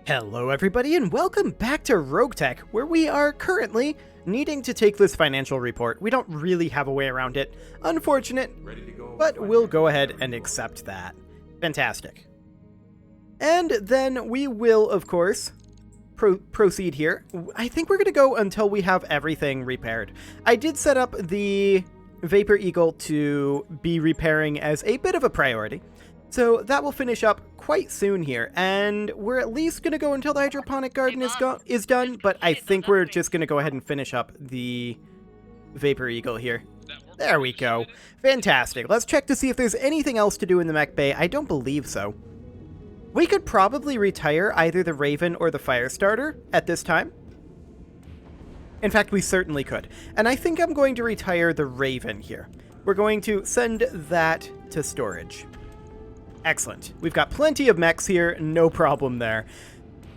Hello everybody and welcome back to RogueTech, where we are currently needing to take this financial report. We don't really have a way around it. Unfortunate, but we'll go ahead and accept that. Fantastic. And then we will, of course, proceed here. I think we're going to go until we have everything repaired. I did set up the Vapor Eagle to be repairing as a bit of a priority. So that will finish up quite soon here, and we're at least going to go until the hydroponic garden is done, but I think we're just going to go ahead and finish up the Vapor Eagle here. There we go. Fantastic. Let's check to see if there's anything else to do in the mech bay. I don't believe so. We could probably retire either the Raven or the Firestarter at this time. In fact, we certainly could. And I think I'm going to retire the Raven here. We're going to send that to storage. Excellent. We've got plenty of mechs here, no problem there.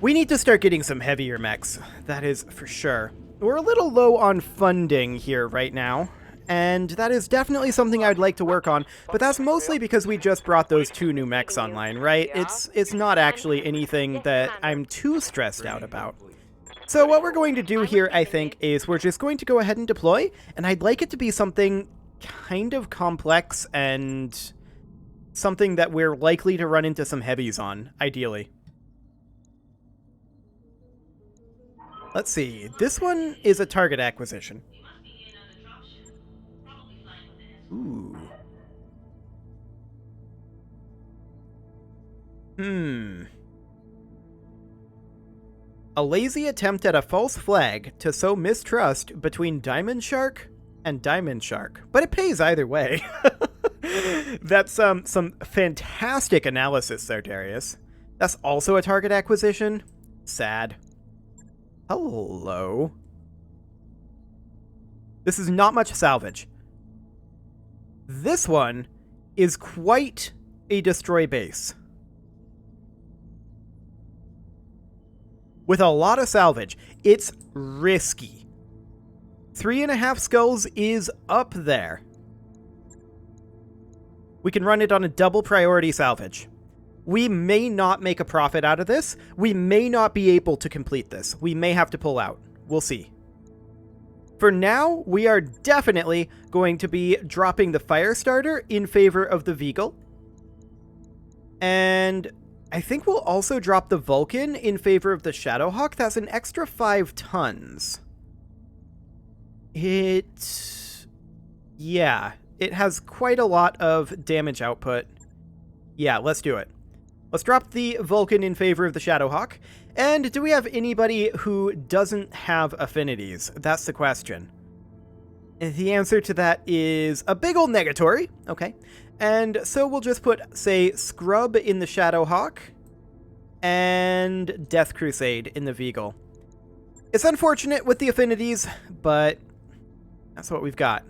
We need to start getting some heavier mechs, that is for sure. We're a little low on funding here right now, and that is definitely something I'd like to work on, but that's mostly because we just brought those 2 new mechs online, right? It's not actually anything that I'm too stressed out about. So what we're going to do here, I think, is we're just going to go ahead and deploy, and I'd like it to be something kind of complex and something that we're likely to run into some heavies on, ideally. Let's see. This one is a target acquisition. Ooh. A lazy attempt at a false flag to sow mistrust between Diamond Shark and Diamond Shark. But it pays either way. That's some fantastic analysis there, Darius. That's also a target acquisition. Sad. Hello. This is not much salvage. This one is quite a destroy base. With a lot of salvage. It's risky. 3.5 skulls is up there. We can run it on a double priority salvage. We may not make a profit out of this. We may not be able to complete this. We may have to pull out. We'll see. For now, we are definitely going to be dropping the Firestarter in favor of the Veagle. And I think we'll also drop the Vulcan in favor of the Shadowhawk. That's an extra 5 tons. Yeah. It has quite a lot of damage output. Yeah, let's do it. Let's drop the Vulcan in favor of the Shadowhawk. And do we have anybody who doesn't have affinities? That's the question. The answer to that is a big old negatory. Okay. And so we'll just put, say, Scrub in the Shadowhawk and Death Crusade in the Veagle. It's unfortunate with the affinities, but that's what we've got.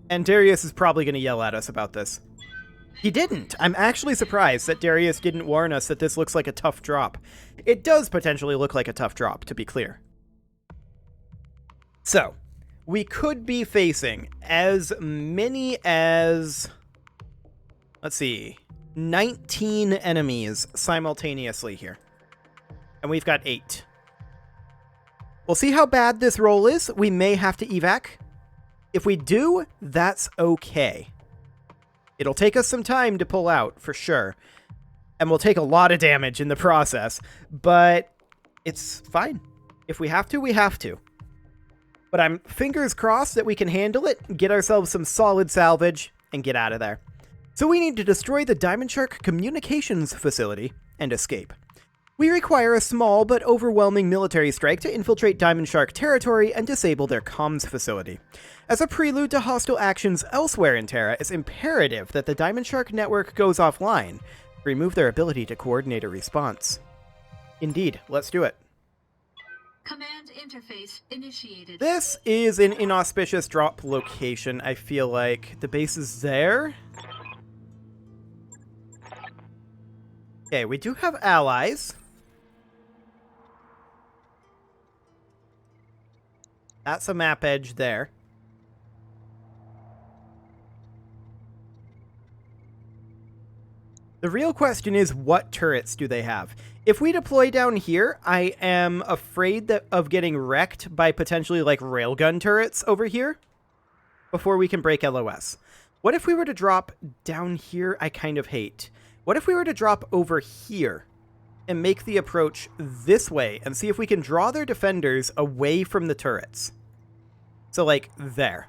And Darius is probably going to yell at us about this. He didn't. I'm actually surprised that Darius didn't warn us that this looks like a tough drop. It does potentially look like a tough drop, to be clear. So, we could be facing as many as, let's see, 19 enemies simultaneously here. And we've got 8. We'll see how bad this roll is. We may have to evac. If we do, that's okay. It'll take us some time to pull out, for sure. And we'll take a lot of damage in the process. But it's fine. If we have to, we have to. But I'm fingers crossed that we can handle it, get ourselves some solid salvage, and get out of there. So we need to destroy the Diamond Shark communications facility and escape. We require a small but overwhelming military strike to infiltrate Diamond Shark territory and disable their comms facility. As a prelude to hostile actions elsewhere in Terra, it's imperative that the Diamond Shark network goes offline to remove their ability to coordinate a response. Indeed, let's do it. Command interface initiated. This is an inauspicious drop location, I feel like. The base is there. Okay, we do have allies. That's a map edge there. The real question is, what turrets do they have? If we deploy down here, I am afraid of getting wrecked by potentially like railgun turrets over here before we can break LOS. What if we were to drop down here? I kind of hate. What if we were to drop over here and make the approach this way and see if we can draw their defenders away from the turrets? So like there.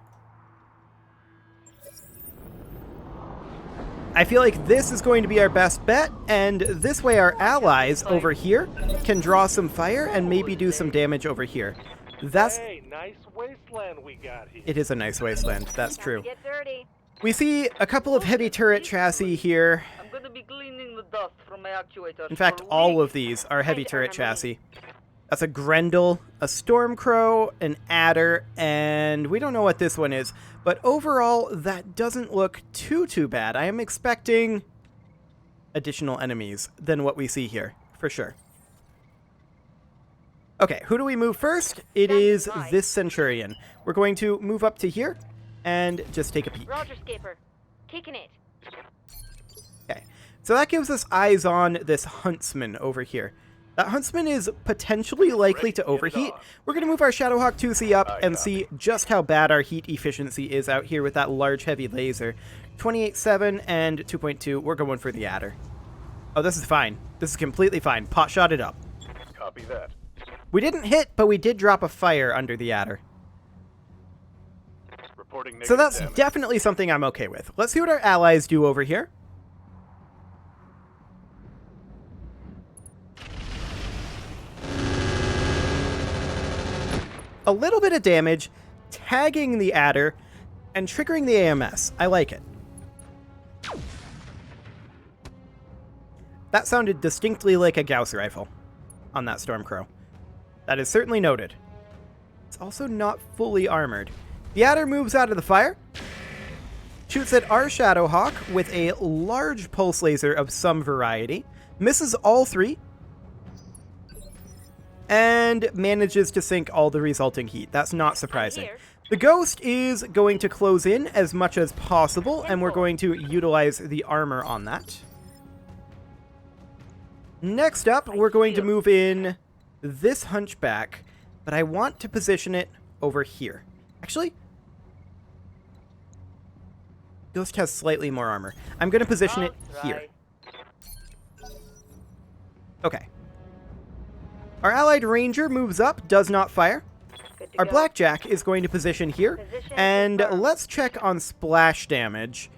I feel like this is going to be our best bet, and this way our allies over here can draw some fire and maybe do some damage over here. That's... Hey, nice wasteland we got here. It is a nice wasteland, that's true. Get dirty. We see a couple of heavy turret chassis here. I'm gonna be cleaning the dust from my actuators. In fact, all of these are heavy turret chassis. That's a Grendel, a Stormcrow, an Adder, and we don't know what this one is. But overall, that doesn't look too bad. I am expecting additional enemies than what we see here, for sure. Okay, who do we move first? It is this Centurion. We're going to move up to here and just take a peek. Roger, Skipper. Taking it. Okay, so that gives us eyes on this Huntsman over here. That Huntsman is potentially likely to overheat. We're going to move our Shadowhawk 2C up and see just how bad our heat efficiency is out here with that large heavy laser. 28.7 and 2.2. We're going for the Adder. Oh, this is fine. This is completely fine. Pot shot it up. Copy that. We didn't hit, but we did drop a fire under the Adder. Reporting So that's damage. definitely something I'm okay with. Let's see what our allies do over here. A little bit of damage, tagging the Adder, and triggering the AMS. I like it. That sounded distinctly like a Gauss rifle on that Stormcrow. That is certainly noted. It's also not fully armored. The Adder moves out of the fire, shoots at our Shadowhawk with a large pulse laser of some variety, misses all three, and manages to sink all the resulting heat. That's not surprising. The Ghost is going to close in as much as possible, and we're going to utilize the armor on that. Next up, we're going to move in this Hunchback, but I want to position it over here. Actually, Ghost has slightly more armor. I'm going to position it here. Okay. Our allied ranger moves up, does not fire. Our blackjack is going to position here. And let's check on splash damage.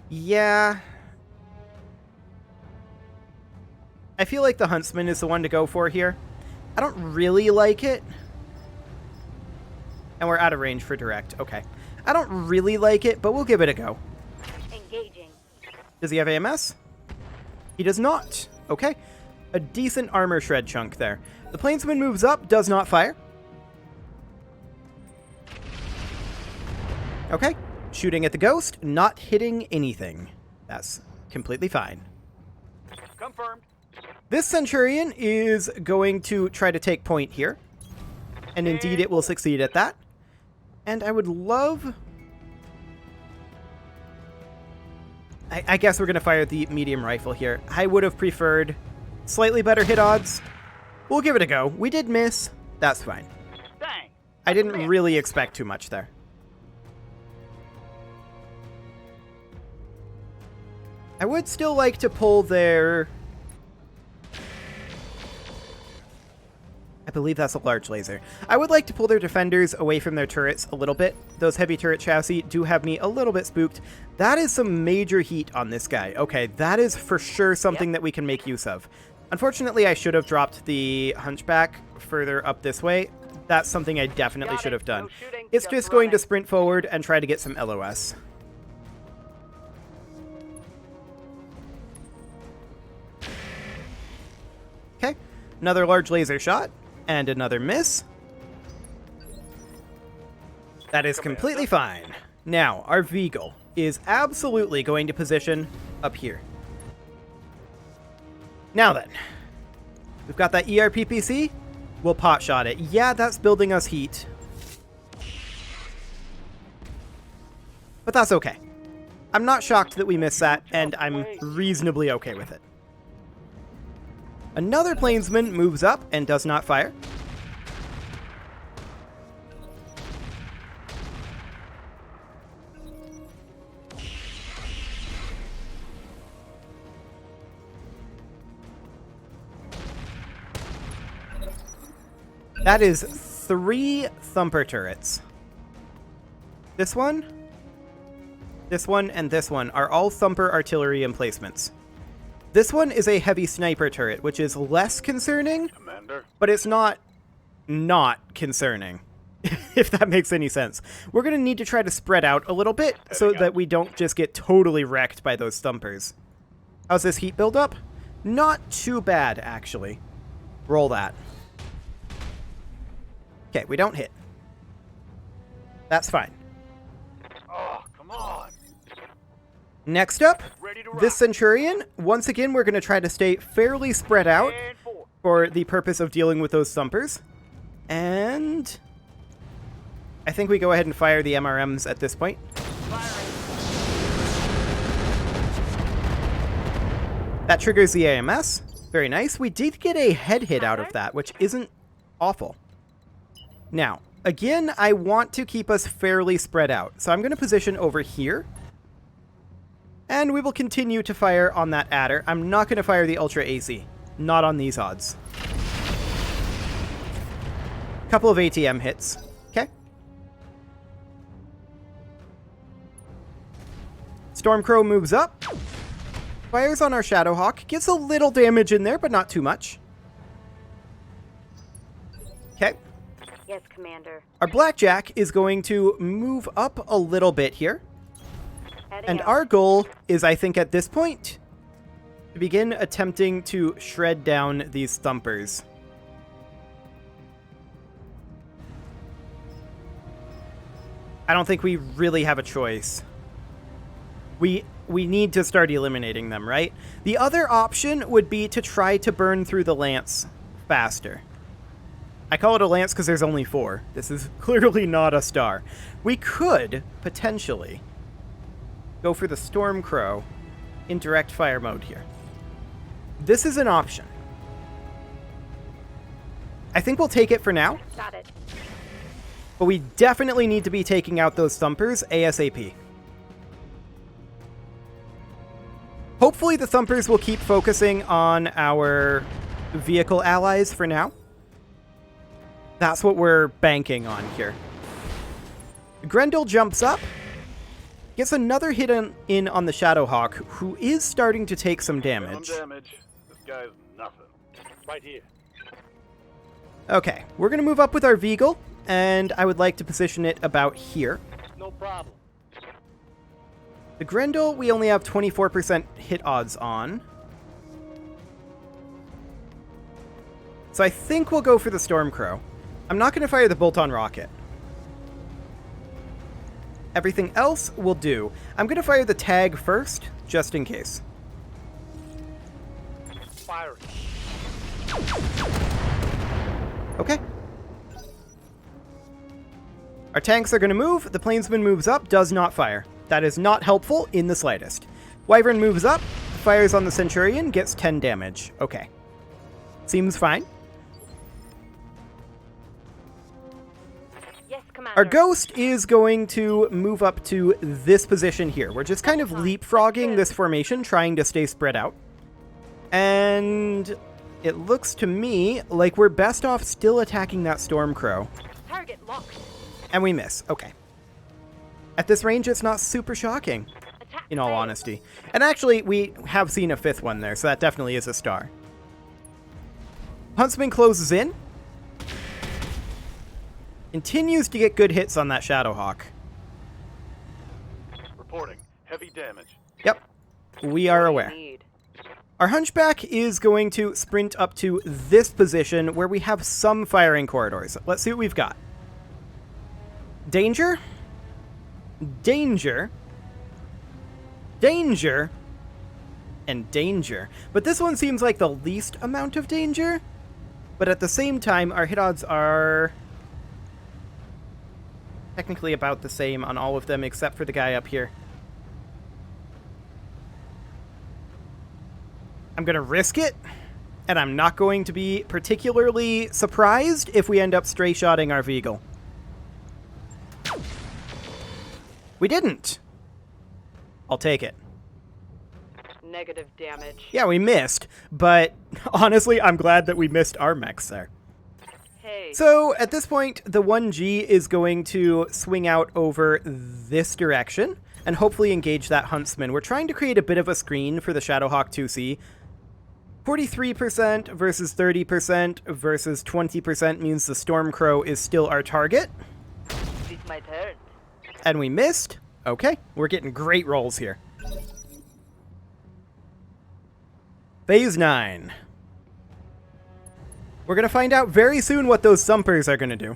Yeah. I feel like the Huntsman is the one to go for here. I don't really like it. And we're out of range for direct. Okay. I don't really like it, but we'll give it a go. Engaging. Does he have AMS? He does not. Okay. A decent armor shred chunk there. The Plainsman moves up, does not fire. Okay. Shooting at the Ghost, not hitting anything. That's completely fine. Confirmed. This Centurion is going to try to take point here. And indeed it will succeed at that. And I would love... I guess we're going to fire the medium rifle here. I would have preferred slightly better hit odds. We'll give it a go. We did miss. That's fine. Dang. I didn't really expect too much there. I would still like to pull their... I believe that's a large laser. I would like to pull their defenders away from their turrets a little bit. Those heavy turret chassis do have me a little bit spooked. That is some major heat on this guy. Okay, that is for sure something that we can make use of. Unfortunately, I should have dropped the Hunchback further up this way. That's something I definitely should have done. It's just going to sprint forward and try to get some LOS. Okay, another large laser shot. And another miss. That is completely fine. Now, our Veagle is absolutely going to position up here. Now then, we've got that ERPPC. We'll pot shot it. Yeah, that's building us heat. But that's okay. I'm not shocked that we missed that, and I'm reasonably okay with it. Another plainsman moves up and does not fire. That is 3 thumper turrets. This one, and this one are all thumper artillery emplacements. This one is a heavy sniper turret, which is less concerning, Commander. but it's not concerning, if that makes any sense. We're going to need to try to spread out a little bit so that we don't just get totally wrecked by those thumpers. How's this heat build up? Not too bad, actually. Roll that. Okay, we don't hit. That's fine. Oh, come on. Next up, Ready to rock. this Centurion. Once again, we're going to try to stay fairly spread out And 4. for the purpose of dealing with those thumpers. And I think we go ahead and fire the MRMs at this point. That triggers the AMS. Very nice. We did get a head hit out of that, which isn't awful. Now, again, I want to keep us fairly spread out. So I'm going to position over here. And we will continue to fire on that adder. I'm not going to fire the Ultra AC. Not on these odds. Couple of ATM hits. Okay. Stormcrow moves up. Fires on our Shadowhawk. Gets a little damage in there, but not too much. Okay. Yes, Commander. Our Blackjack is going to move up a little bit here. Heading And out. our goal is, I think at this point, to begin attempting to shred down these thumpers. I don't think we really have a choice. We need to start eliminating them, right? The other option would be to try to burn through the lance faster. I call it a lance because there's only 4. This is clearly not a star. We could, potentially, go for the Stormcrow in direct fire mode here. This is an option. I think we'll take it for now, Got it. but we definitely need to be taking out those thumpers ASAP. Hopefully the thumpers will keep focusing on our vehicle allies for now. That's what we're banking on here. Grendel jumps up, gets another hit in on the Shadowhawk, who is starting to take some damage. Some damage. This guy's nothing. Right here. Okay, we're going to move up with our Veagle, and I would like to position it about here. No problem. The Grendel, we only have 24% hit odds on. So I think we'll go for the Stormcrow. I'm not going to fire the bolt-on rocket. Everything else will do. I'm going to fire the tag first, just in case. Firing. Okay. Our tanks are going to move. The Plainsman moves up, does not fire. That is not helpful in the slightest. Wyvern moves up, fires on the Centurion, gets 10 damage. Okay. Seems fine. Yes, Commander. Our Ghost is going to move up to this position here. We're just kind of leapfrogging this formation, trying to stay spread out. And it looks to me like we're best off still attacking that Stormcrow. Target locked. And we miss. Okay. At this range, it's not super shocking, Attack in all failed. honesty. And actually, we have seen a 5th one there, so that definitely is a star. Huntsman closes in. Continues to get good hits on that Shadowhawk. Reporting. Heavy damage. Yep. We are What do you aware. need? Our Hunchback is going to sprint up to this position where we have some firing corridors. Let's see what we've got. Danger. Danger. Danger. And danger. But this one seems like the least amount of danger. But at the same time, our hit odds are technically about the same on all of them except for the guy up here. I'm going to risk it, and I'm not going to be particularly surprised if we end up stray-shotting our Vehicle. We didn't. I'll take it. Negative damage. Yeah, we missed, but honestly, I'm glad that we missed our mechs there. Hey. So, at this point, the 1G is going to swing out over this direction and hopefully engage that Huntsman. We're trying to create a bit of a screen for the Shadowhawk 2C. 43% versus 30% versus 20% means the Stormcrow is still our target. It's my turn. And we missed. Okay, we're getting great rolls here. Phase 9. We're going to find out very soon what those thumpers are going to do.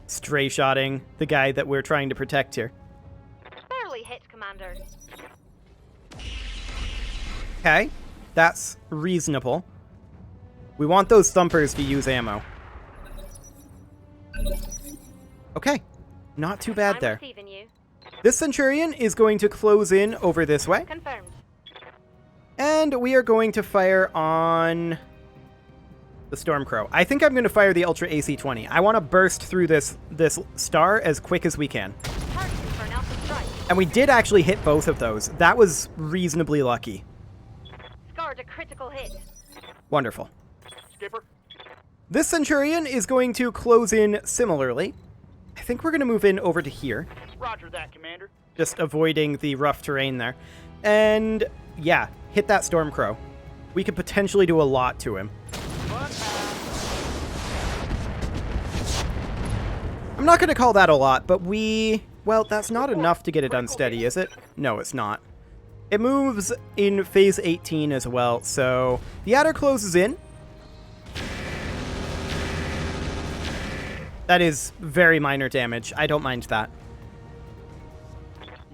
Stray-shotting the guy that we're trying to protect here. Barely hit, Commander. Okay, that's reasonable. We want those thumpers to use ammo. Okay, not too bad there. I'm receiving you. This Centurion is going to close in over this way. Confirmed. And we are going to fire on the Stormcrow. I think I'm going to fire the Ultra AC-20. I want to burst through this star as quick as we can. Targeting for an alpha strike. And we did actually hit both of those. That was reasonably lucky. Scored a critical hit. Wonderful. Skipper? This Centurion is going to close in similarly. I think we're going to move in over to here. Roger that, Commander. Just avoiding the rough terrain there. And yeah, hit that Stormcrow. We could potentially do a lot to him. I'm not going to call that a lot, but well, that's not enough to get it unsteady, is it? No, it's not. It moves in phase 18 as well, so the adder closes in. That is very minor damage. I don't mind that.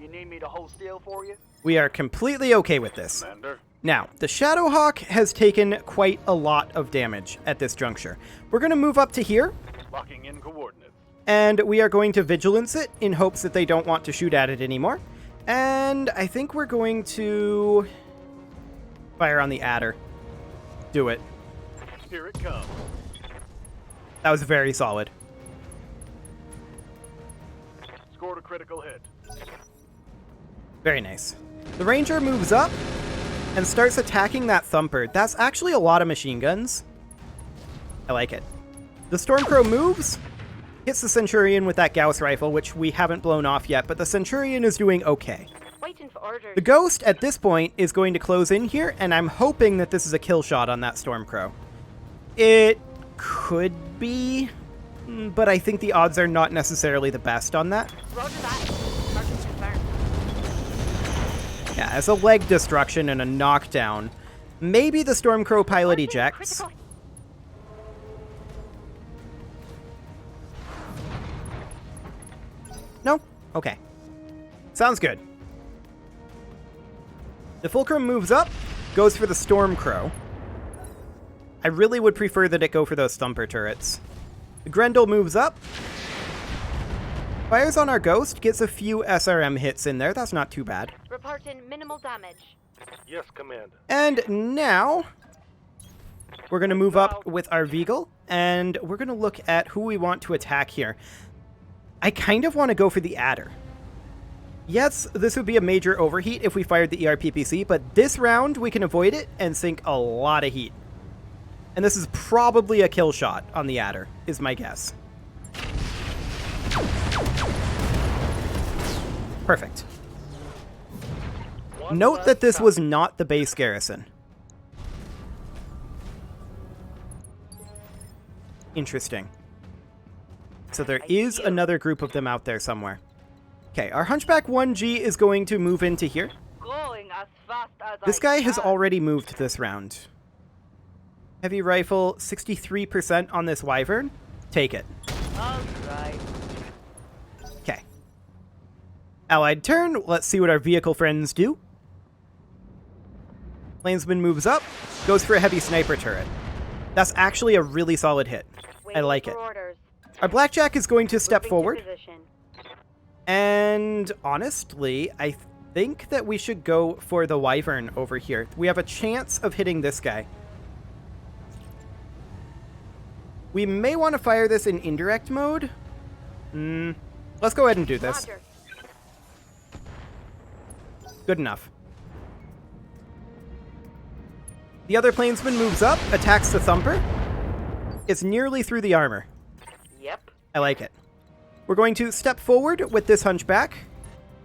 You need me to hold still for you? We are completely okay with this. Commander? Now, the Shadowhawk has taken quite a lot of damage at this juncture. We're going to move up to here, Locking in coordinates. and we are going to Vigilance it in hopes that they don't want to shoot at it anymore. And I think we're going to fire on the adder. Do it. Here it comes. That was very solid. Scored a critical hit. Very nice. The Ranger moves up and starts attacking that Thumper. That's actually a lot of machine guns. I like it. The Stormcrow moves, hits the Centurion with that Gauss rifle, which we haven't blown off yet, but the Centurion is doing okay. Waiting for orders. The Ghost, at this point, is going to close in here, and I'm hoping that this is a kill shot on that Stormcrow. It could be, but I think the odds are not necessarily the best on that. Roger that. Target's confirmed. Yeah, as a leg destruction and a knockdown, maybe the Stormcrow pilot Targeting ejects. critical- No? Okay. Sounds good. The Fulcrum moves up, goes for the Stormcrow. I really would prefer that it go for those Thumper turrets. The Grendel moves up, fires on our Ghost, gets a few SRM hits in there. That's not too bad. Reporting minimal damage. Yes, Commander. And now we're going to move up with our Veagle, and we're going to look at who we want to attack here. I kind of want to go for the Adder. Yes, this would be a major overheat if we fired the ERPPC, but this round we can avoid it and sink a lot of heat. And this is probably a kill shot on the Adder, is my guess. Perfect. Note that this was not the base garrison. Interesting. So there is another group of them out there somewhere. Okay, our Hunchback 1G is going to move into here. Going as fast as This guy has already moved this round. Heavy rifle, 63% on this Wyvern. Take it. Alright. Okay. Allied turn. Let's see what our vehicle friends do. Plainsman moves up, goes for a heavy sniper turret. That's actually a really solid hit. I like it. Our Blackjack is going to step forward. And honestly, I think that we should go for the Wyvern over here. We have a chance of hitting this guy. We may want to fire this in indirect mode. Let's go ahead and do this. Roger. Good enough. The other plainsman moves up, attacks the Thumper. It's nearly through the armor. Yep. I like it. We're going to step forward with this Hunchback.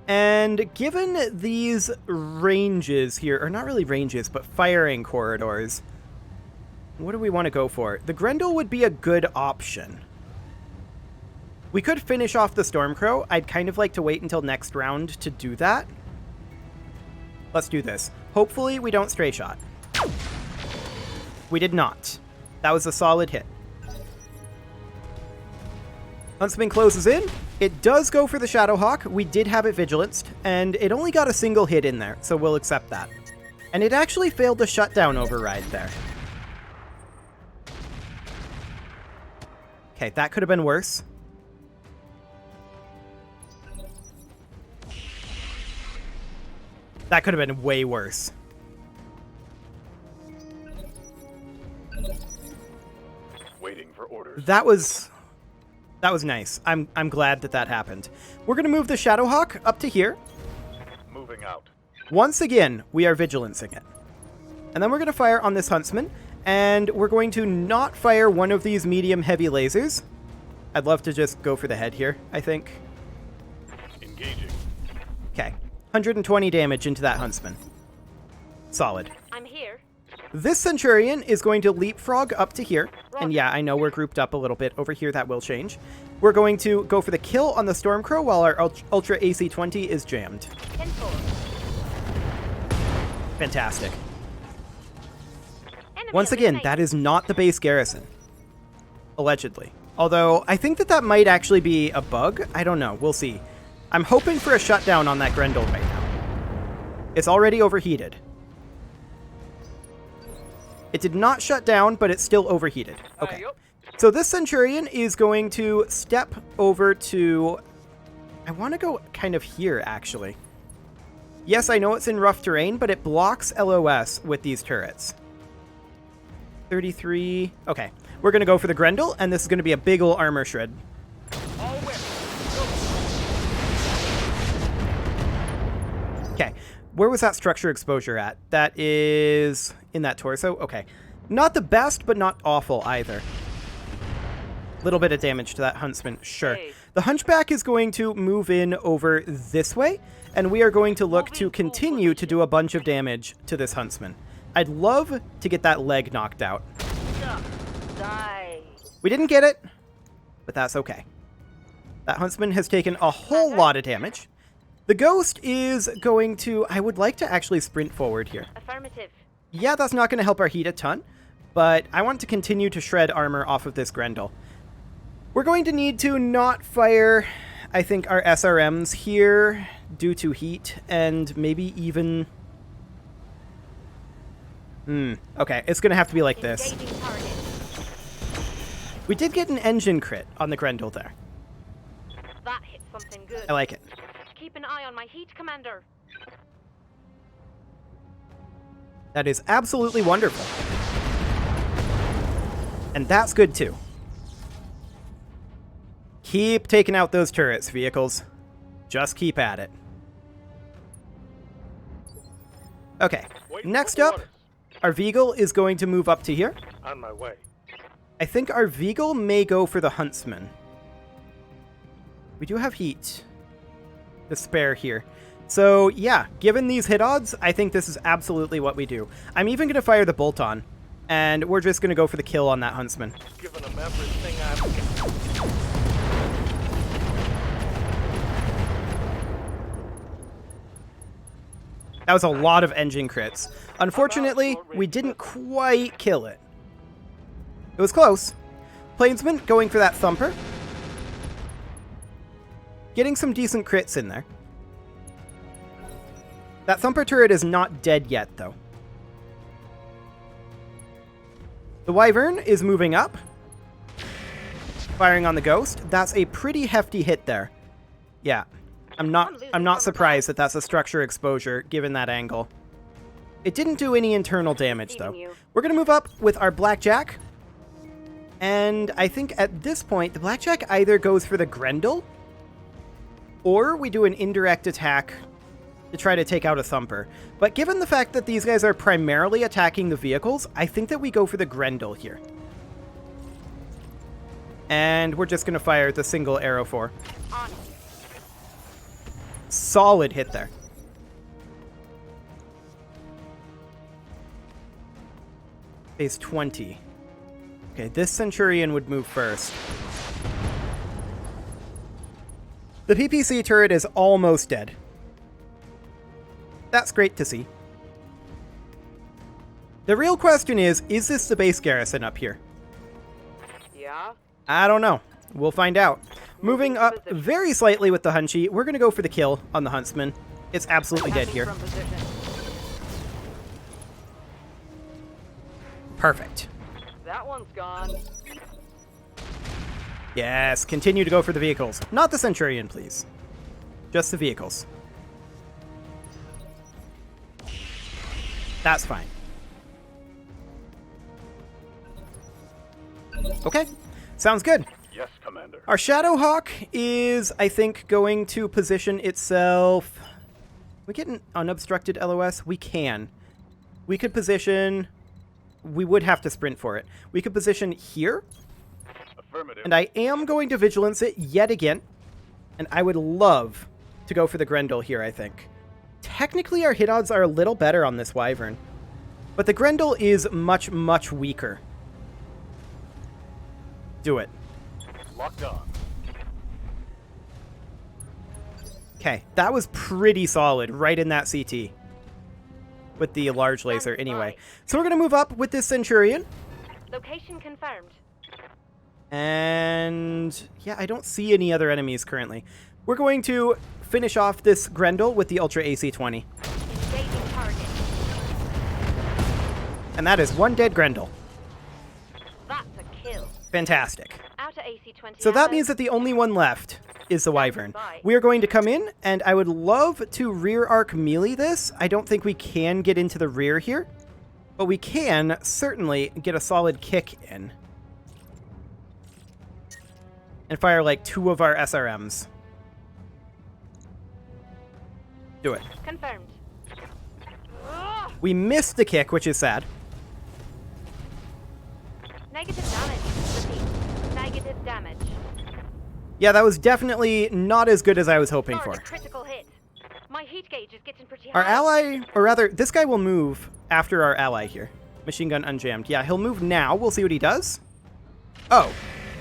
And given these ranges here, or not really ranges, but firing corridors, what do we want to go for? The Grendel would be a good option. We could finish off the Stormcrow. I'd kind of like to wait until next round to do that. Let's do this. Hopefully we don't stray shot. We did not. That was a solid hit. Huntsman closes in. It does go for the Shadowhawk. We did have it vigilanced, and it only got a single hit in there, so we'll accept that. And it actually failed the shutdown override there. Okay, that could have been worse. That could have been way worse. Waiting for orders. That was nice. I'm glad that happened. We're going to move the Shadowhawk up to here. Moving out. Once again, we are vigilancing it. And then we're going to fire on this Huntsman, and we're going to not fire one of these medium-heavy lasers. I'd love to just go for the head here, I think. Engaging. Okay. 120 damage into that Huntsman. Solid. I'm here. This Centurion is going to leapfrog up to here. And yeah, I know we're grouped up a little bit over here. That will change. We're going to go for the kill on the Stormcrow while our Ultra AC-20 is jammed. 10-4. Fantastic. Enemy Once again, eliminated. that is not the base garrison. Allegedly. Although, I think that might actually be a bug. I don't know. We'll see. I'm hoping for a shutdown on that Grendel right now. It's already overheated. It did not shut down, but it's still overheated. Okay. So this Centurion is going to step over to... I want to go kind of here, actually. Yes, I know it's in rough terrain, but it blocks LOS with these turrets. 33... Okay. We're going to go for the Grendel, and this is going to be a big ol' armor shred. Okay. Where was that structure exposure at? That is in that torso? Okay. Not the best, but not awful either. Little bit of damage to that Huntsman, sure. Hey. The Hunchback is going to move in over this way, and we are going to look to continue to do a bunch of damage to this Huntsman. I'd love to get that leg knocked out. Die. We didn't get it, but that's okay. That Huntsman has taken a whole lot of damage. The Ghost is going to... I would like to actually sprint forward here. Affirmative. Yeah, that's not going to help our heat a ton, but I want to continue to shred armor off of this Grendel. We're going to need to not fire, I think, our SRMs here due to heat, and maybe even... Okay, it's going to have to be like this. Engaging target. We did get an engine crit on the Grendel there. That hit something good. I like it. Keep an eye on my heat, Commander. That is absolutely wonderful. And that's good too. Keep taking out those turrets, vehicles. Just keep at it. Okay, next up, our Veagle is going to move up to here. On my way. I think our Veagle may go for the Huntsman. We do have heat to spare here. So yeah, given these hit odds, I think this is absolutely what we do. I'm even going to fire the Bolt-on, and we're just going to go for the kill on that Huntsman. Giving them everything I've got. That was a lot of engine crits. Unfortunately, we didn't quite kill it. It was close. Plainsman going for that Thumper. Getting some decent crits in there. That Thumper turret is not dead yet, though. The Wyvern is moving up. Firing on the Ghost. That's a pretty hefty hit there. Yeah. I'm not surprised that that's a structure exposure, given that angle. It didn't do any internal damage, though. We're going to move up with our Blackjack. And I think at this point, the Blackjack either goes for the Grendel, or we do an indirect attack to try to take out a Thumper. But given the fact that these guys are primarily attacking the vehicles, I think that we go for the Grendel here. And we're just going to fire the single arrow for. Solid hit there. Phase 20. Okay, this Centurion would move first. The PPC turret is almost dead. That's great to see. The real question is this the base garrison up here? Yeah? I don't know. We'll find out. Moving up very slightly with the Hunchy, we're going to go for the kill on the Huntsman. It's absolutely dead here. Perfect. That one's gone. Yes, continue to go for the vehicles. Not the Centurion, please. Just the vehicles. That's fine. Okay, sounds good. Yes, Commander. Our Shadowhawk is, I think, going to position itself... We get an unobstructed LOS? We can. We could position... We would have to sprint for it. We could position here. Affirmative. And I am going to Vigilance it yet again. And I would love to go for the Grendel here, I think. Technically, our hit odds are a little better on this Wyvern. But the Grendel is much, much weaker. Do it. Locked on. Okay, that was pretty solid right in that CT. With the large laser anyway. So we're going to move up with this Centurion. Location confirmed. And yeah, I don't see any other enemies currently. We're going to finish off this Grendel with the Ultra AC-20. Engaging target. And that is one dead Grendel. That's a kill. Fantastic. Outer AC-20. So that means that the only one left is the Wyvern. We are going to come in, and I would love to rear arc melee this. I don't think we can get into the rear here, but we can certainly get a solid kick in. And fire like 2 of our SRMs. Do it. Confirmed. We missed the kick, which is sad. Negative damage. Repeat. Negative damage. Yeah, that was definitely not as good as I was hoping Sorry, for. critical hit. My heat gauge is getting pretty Our high. ally, or rather, this guy will move after our ally here. Machine gun unjammed. Yeah, he'll move now. We'll see what he does. Oh,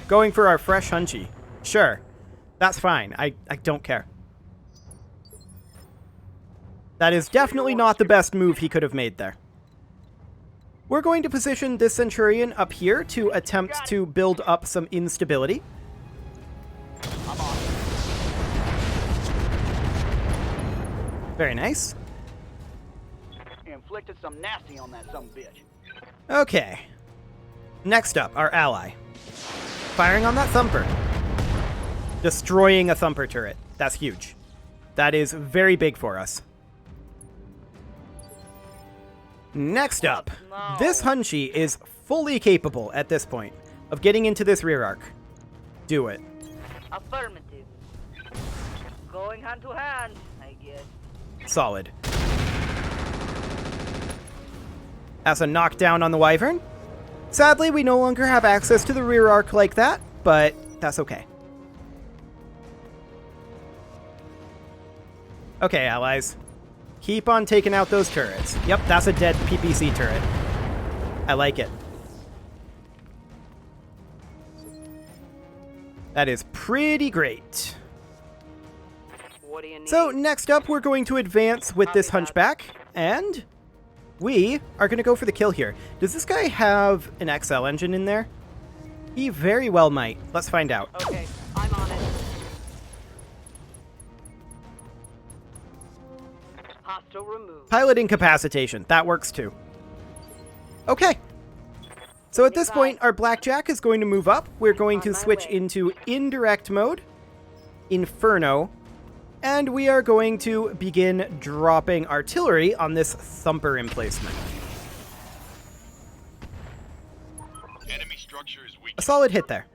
going for our fresh Hunchy. Sure, that's fine. I don't care. That is definitely not the best move he could have made there. We're going to position this Centurion up here to attempt to build up some instability. Very nice. Inflicted some nasty on that sumbitch. Okay. Next up, our ally. Firing on that Thumper. Destroying a Thumper turret. That's huge. That is very big for us. Next up, this Hunchy is fully capable at this point of getting into this rear arc. Do it. Affirmative. Going hand to hand, I guess. Solid. That's a knockdown on the Wyvern. Sadly, we no longer have access to the rear arc like that, but that's okay. Okay, allies. Keep on taking out those turrets. Yep, that's a dead PPC turret. I like it. That is pretty great. What do you need? So next up, we're going to advance with this Hunchback, and we are going to go for the kill here. Does this guy have an XL engine in there? He very well might. Let's find out. Okay, I'm on it. Hostile removed. Pilot incapacitation. That works too. Okay. So at this point, our Blackjack is going to move up. We're going to switch into indirect mode, Inferno, And we are going to begin dropping artillery on this thumper emplacement. Enemy structure is weak. A solid hit there.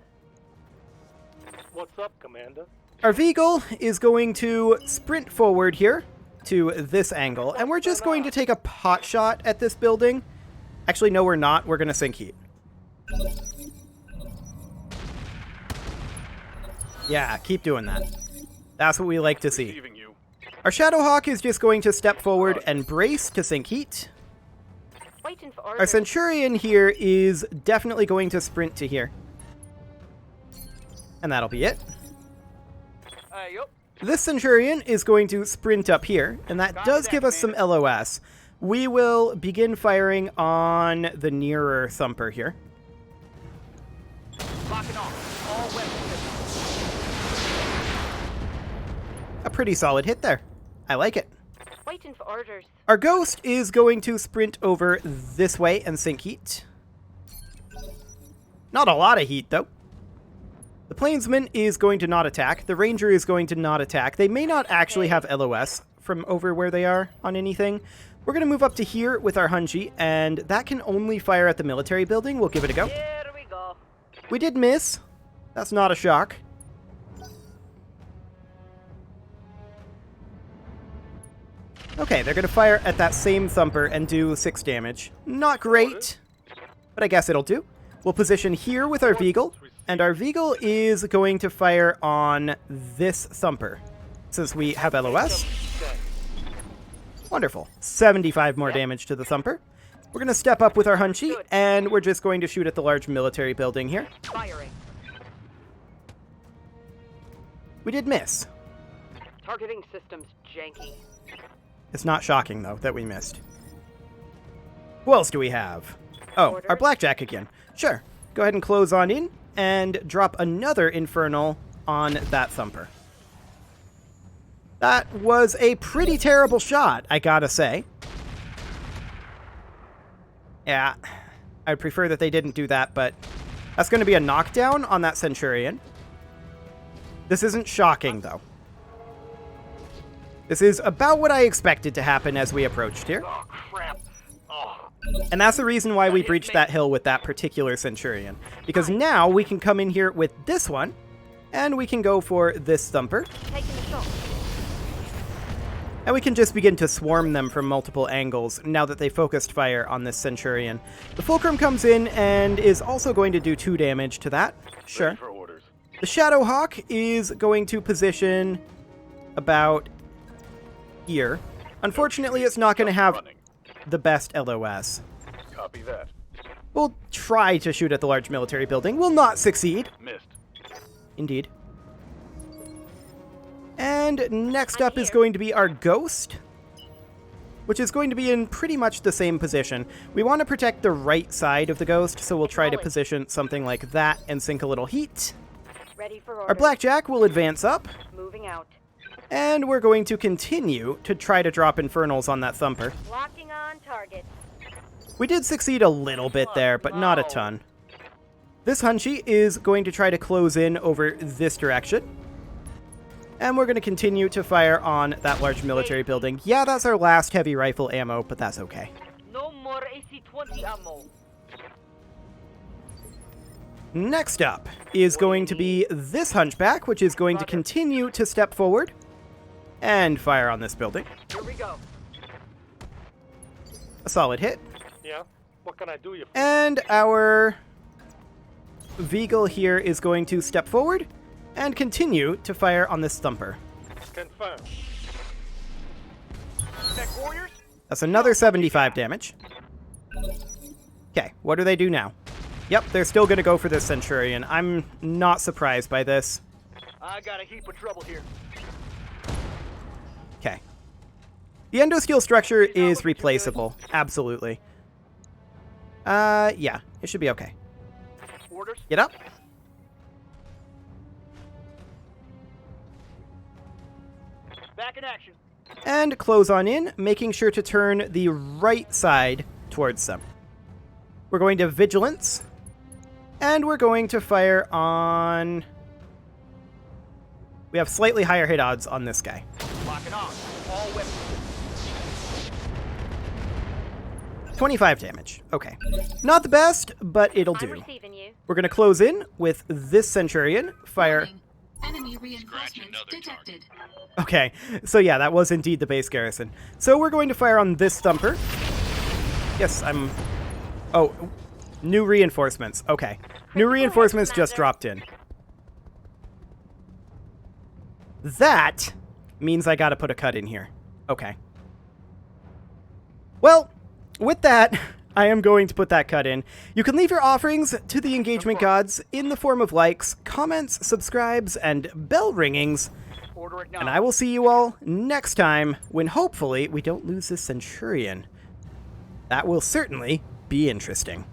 What's up, Commander? Our Veagle is going to sprint forward here to this angle, and we're just going to take a pot shot at this building. Actually, no, we're not. We're going to sink heat. Yeah, keep doing that. That's what we like to see. Receiving you. Our Shadowhawk is just going to step forward and brace to sink heat. Waiting for Our orders. Centurion here is definitely going to sprint to here. And that'll be it. Yup. This Centurion is going to sprint up here, and that does give us some LOS. We will begin firing on the nearer thumper here. Locking off. All weapons. A pretty solid hit there. I like it. Waiting for orders. Our Ghost is going to sprint over this way and sink heat. Not a lot of heat, though. The Plainsman is going to not attack. The Ranger is going to not attack. They may not actually have LOS from over where they are on anything. We're going to move up to here with our Hunji, and that can only fire at the military building. We'll give it a go. Here we go. We did miss. That's not a shock. Okay, they're going to fire at that same thumper and do 6 damage. Not great, but I guess it'll do. We'll position here with our Veagle, and our Veagle is going to fire on this thumper, since we have LOS. Wonderful. 75 more damage to the thumper. We're going to step up with our Hunchi, and we're just going to shoot at the large military building here. Firing. We did miss. Targeting systems janky. It's not shocking, though, that we missed. Who else do we have? Oh, our Blackjack again. Sure. Go ahead and close on in and drop another Infernal on that thumper. That was a pretty terrible shot, I gotta say. Yeah, I'd prefer that they didn't do that, but that's going to be a knockdown on that Centurion. This isn't shocking, though. This is about what I expected to happen as we approached here. Oh, crap. Oh. And that's the reason why we breached that hill with that particular Centurion. Because now we can come in here with this one, and we can go for this thumper. Taking the shot. And we can just begin to swarm them from multiple angles now that they focused fire on this Centurion. The Fulcrum comes in and is also going to do 2 damage to that. Sure. Ready for orders. The Shadowhawk is going to position about here. Unfortunately, it's not going to have Running. the best LOS. Copy that. We'll try to shoot at the large military building. We'll not succeed. Missed. Indeed. And next up is going to be our Ghost, which is going to be in pretty much the same position. We want to protect the right side of the Ghost, so we'll try to position something like that and sink a little heat. Ready for orders. Our Blackjack will advance up, Moving out. and we're going to continue to try to drop Infernals on that thumper. Locking on target. We did succeed a little bit there, but not a ton. This Hunchi is going to try to close in over this direction. And we're going to continue to fire on that large military building. Yeah, that's our last heavy rifle ammo, but that's okay. No more AC-20 ammo. Next up is going to be this Hunchback, which is going to continue to step forward and fire on this building. Here we go. A solid hit. Yeah? What can I do you for? And our Veagle here is going to step forward and continue to fire on this thumper. Confirmed. Tech warriors? That's another 75 damage. Okay, what do they do now? Yep, they're still going to go for this Centurion. I'm not surprised by this. I got a heap of trouble here. Okay. The endosteel structure is replaceable. Absolutely. Yeah, it should be okay. Orders? Get up. Back in action. And close on in, making sure to turn the right side towards them. We're going to Vigilance. And we're going to fire on... We have slightly higher hit odds on this guy. Locking on. All weapons. 25 damage. Okay. Not the best, but it'll I'm do. receiving you. We're going to close in with this Centurion. Fire. Warning. Enemy reinforcements detected. Okay, so yeah, that was indeed the base garrison. So we're going to fire on this Thumper. Yes, I'm... Oh, new reinforcements. Okay. New reinforcements just dropped in. That means I gotta put a cut in here. Okay. Well, with that, I am going to put that cut in. You can leave your offerings to the engagement gods in the form of likes, comments, subscribes, and bell ringings. Order And acknowledged. I will see you all next time when hopefully we don't lose this Centurion. That will certainly be interesting.